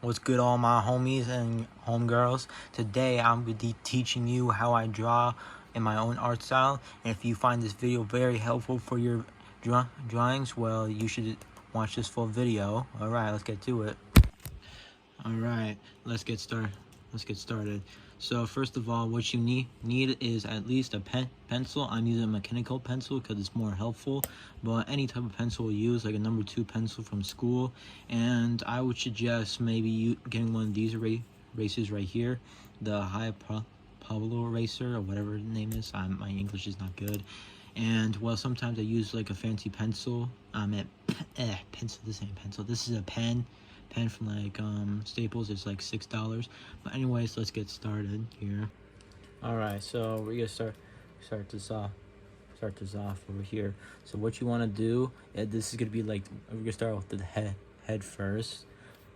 What's good, all my homies and homegirls? Today I'm going to be teaching you how I draw in my own art style. And if you find this video very helpful for your drawings, well, you should watch this full video. Alright, let's get to it. Alright, let's get started. So first of all, what you need is at least a pencil. I'm using a mechanical pencil because it's more helpful, but any type of pencil will use, like a number 2 pencil from school. And I would suggest maybe you getting one of these erasers right here, the High Pablo eraser or whatever the name is. My English is not good. And well, sometimes I use like a fancy pencil. Pencil. This ain't pencil. This is a pen from like Staples. It's like $6. But anyways, let's get started here. All right, so we're gonna start this off over here. So what you want to do, this is gonna be like, we're gonna start with the head first.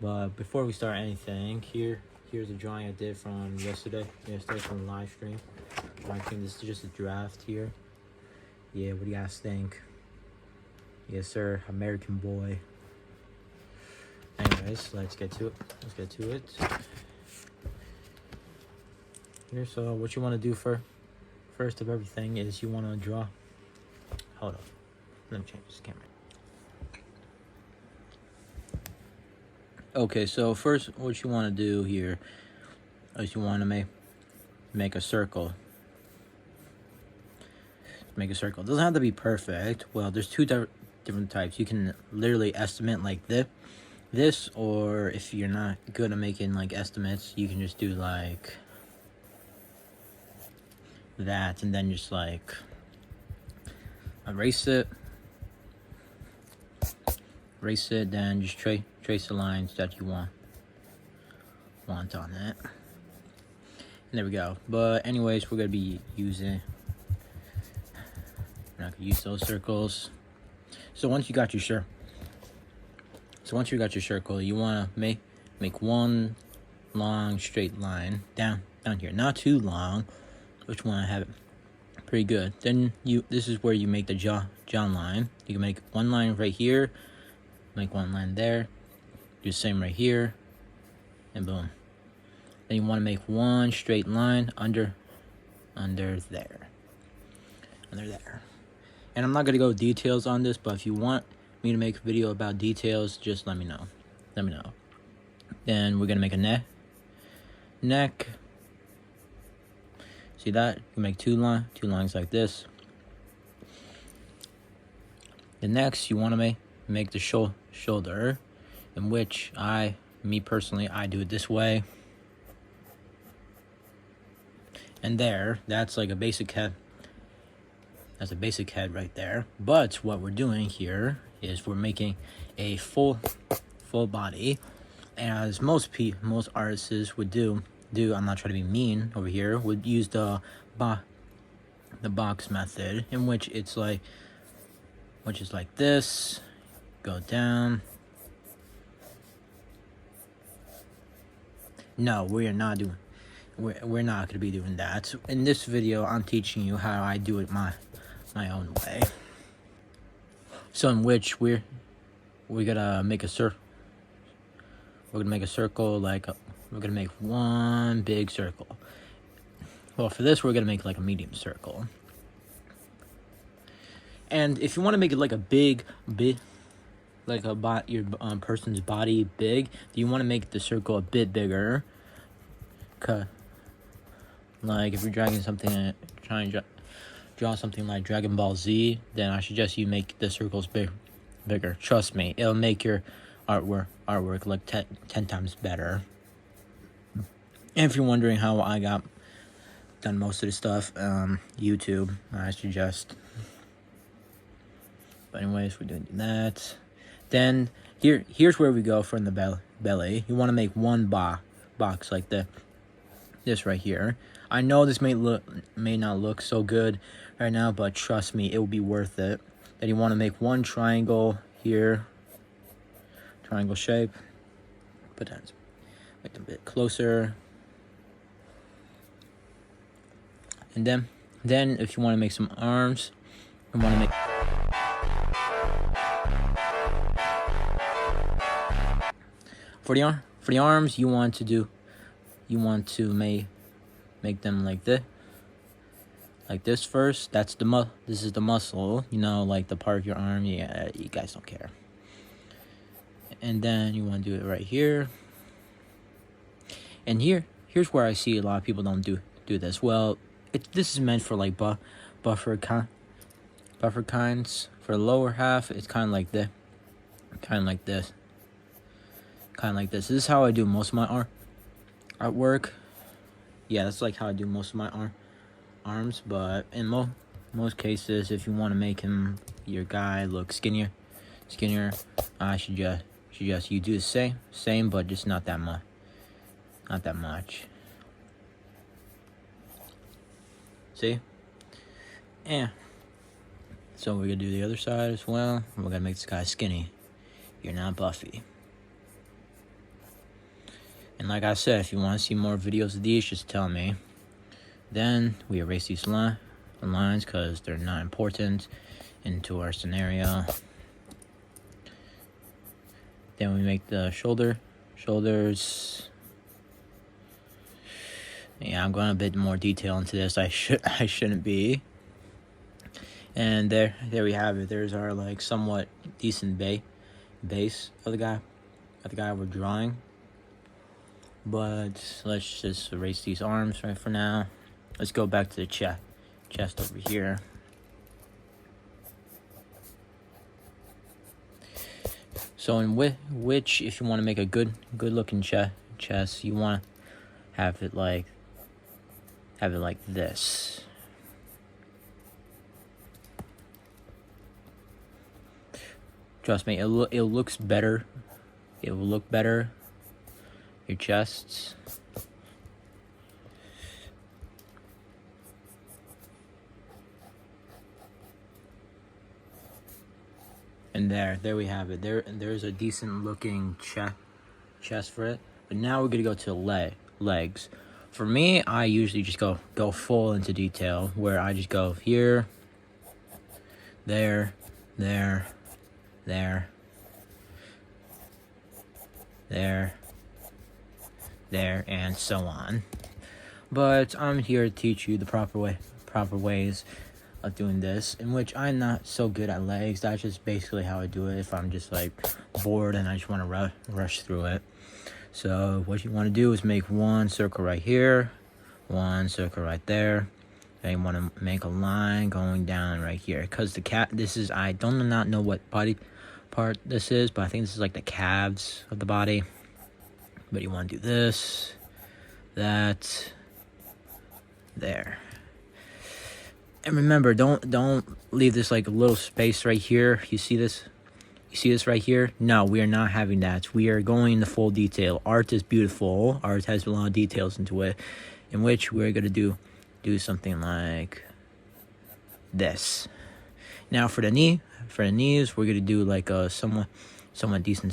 But before we start anything, here's a drawing I did from yesterday from the live stream. I think this is just a draft here. Yeah, what do you guys think? Yes sir, American boy. Anyways, let's get to it. Here, so what you want to do first of everything is you want to draw. Hold on, let me change this camera. Okay, so first what you want to do here is you want to make a circle. Make a circle. It doesn't have to be perfect. Well, there's two different types. You can literally estimate like this, or if you're not good at making like estimates, you can just do like that, and then just like erase it, then just trace the lines that you want on it. And there we go. But anyways, we're gonna be using, we're not gonna use those circles. So once you got your circle, you want to make one long straight line down here, not too long, but you want to have it pretty good. Then this is where you make the jaw line. You can make one line right here, make one line there, do the same right here, and boom. Then you want to make one straight line under there. And I'm not gonna go details on this, but if you want me to make a video about details, just let me know. Then we're gonna make a neck. See that? You make two lines like this. The next, you want to make the shoulder, in which me personally, I do it this way. And that's like a basic head. That's a basic head right there. But what we're doing here is we're making a full body, as most artists would do. I'm not trying to be mean over here. Would use the box method, in which it's like, which is like this. Go down. No, we're not going to be doing that. In this video, I'm teaching you how I do it my own way. So in which we're gonna make a circle. We're gonna make a circle, like we're gonna make one big circle. Well, for this, we're gonna make like a medium circle. And if you want to make it like a big, like your person's body big, you want to make the circle a bit bigger. Like if you're trying to draw something like Dragon Ball Z, then I suggest you make the circles bigger. Trust me, it'll make your artwork look 10 times better. And if you're wondering how I got done most of the stuff, YouTube, I suggest. But anyways, we're doing that. Then here's where we go from the belly. You want to make one box like this right here. I know this may not look so good right now, but trust me, it will be worth it. Then you want to make one triangle here, triangle shape. Put that, make it a bit closer. And then if you want to make some arms, you want to make For the arms, you want to make them like this first. This is the muscle, you know, like the part of your arm. Yeah, you guys don't care. And then you want to do it right here. And here's where I see a lot of people don't do this. Well, this is meant for like buffer kinds. For the lower half, it's kind of like this. This is how I do most of my artwork. Yeah, that's like how I do most of my arms. But in most cases, if you want to make your guy look skinnier, I suggest you do the same, but just not that much. See? Yeah. So we're gonna do the other side as well. We're gonna make this guy skinny. You're not Buffy. And like I said, if you want to see more videos of these, just tell me. Then we erase these lines because they're not important into our scenario. Then we make the shoulders. Yeah, I'm going a bit more detail into this. I shouldn't be. And there we have it. There's our like somewhat decent base of the guy we're drawing. But let's just erase these arms right for now. Let's go back to the chest over here. So in which, if you want to make a good looking chest, you want to have it like this. Trust me, it looks better. It will look better. Your chests. And there we have it. There's a decent looking chest for it. But now we're gonna go to legs. For me, I usually just go full into detail, where I just go here, there, and so on. But I'm here to teach you the proper ways of doing this, in which I'm not so good at legs. That's just basically how I do it if I'm just like bored and I just want to rush through it. So what you want to do is make one circle right here, one circle right there. Then you want to make a line going down right here, because I do not know what body part this is, but I think this is like the calves of the body. But you want to do this, that, there. And remember, don't leave this like a little space right here. You see this? You see this right here? No, we are not having that. We are going into full detail. Art is beautiful. Art has a lot of details into it, in which we're gonna do something like this. Now for the knees, we're gonna do like a somewhat decent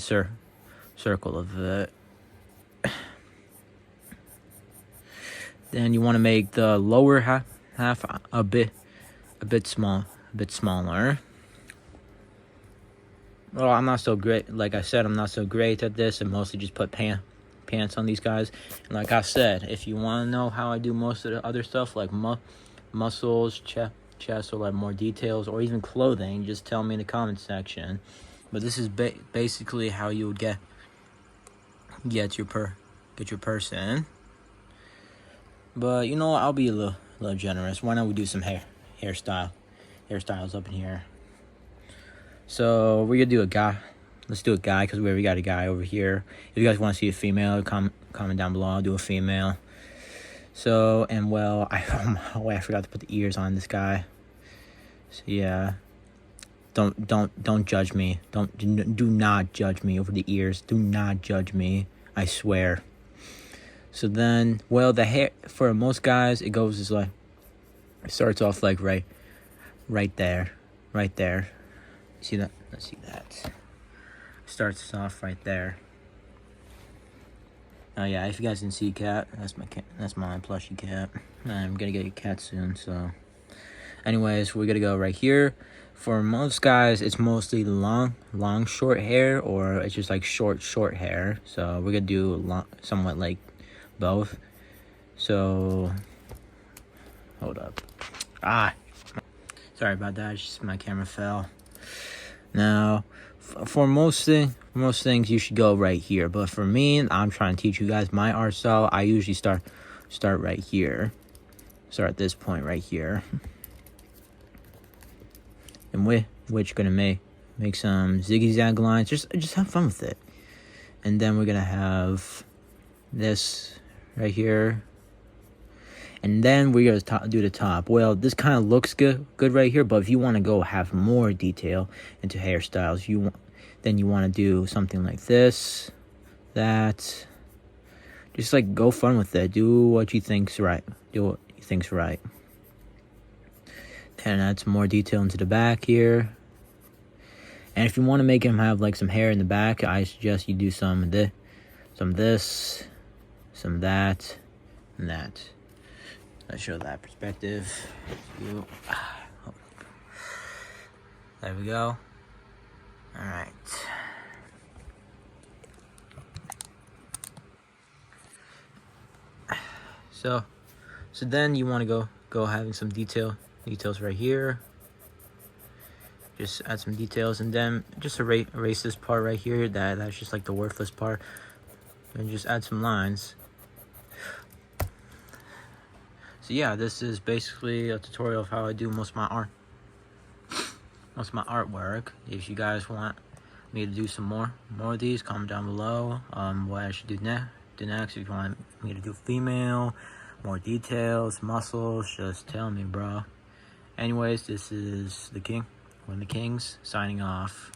circle of it. Then you want to make the lower half a bit smaller. Well, I'm not so great. Like I said, I'm not so great at this. I mostly just put pants on these guys. And like I said, if you want to know how I do most of the other stuff, like muscles, chest, or like more details, or even clothing, just tell me in the comment section. But this is basically how you would get your person. But you know what? I'll be a little generous. Why not we do some hairstyles up in here? So we're gonna do a guy. Let's do a guy, because we already got a guy over here. If you guys want to see a female, comment down below. I'll do a female. So, and well, I forgot to put the ears on this guy. So yeah, don't judge me. Do not judge me over the ears. Do not judge me. I swear. So then, well, the hair, for most guys, it goes as like, it starts off like right there. See that? Let's see that. Starts off right there. Oh yeah, if you guys didn't see cat, that's my cat. That's my plushie cat. I'm gonna get a cat soon. So, anyways, we're gonna go right here. For most guys, it's mostly long short hair, or it's just like short hair. So we're gonna do somewhat like both. So hold up. Sorry about that. It's just my camera fell. Now, for most things, you should go right here. But for me, I'm trying to teach you guys my art style. I usually start right here. Start at this point right here. And we're gonna make some zigzag lines. Just have fun with it. And then we're gonna have this right here. And then we're gonna do the top. Well, this kind of looks good right here, but if you want to go have more detail into hairstyles, then you want to do something like this, that. Just like go fun with it. Do what you think's right. Do what you think's right. And add some more detail into the back here. And if you want to make him have like some hair in the back, I suggest you do some of this, some that, and that. Let's show that perspective. There we go. All right. So then you want to go having some details right here. Just add some details, and then just erase this part right here. That's just like the worthless part, and just add some lines. So yeah, this is basically a tutorial of how I do most of my artwork. If you guys want me to do some more of these, comment down below what I should do next. If you want me to do female, more details, muscles, just tell me, bro. Anyways, this is the King, one of the Kings, signing off.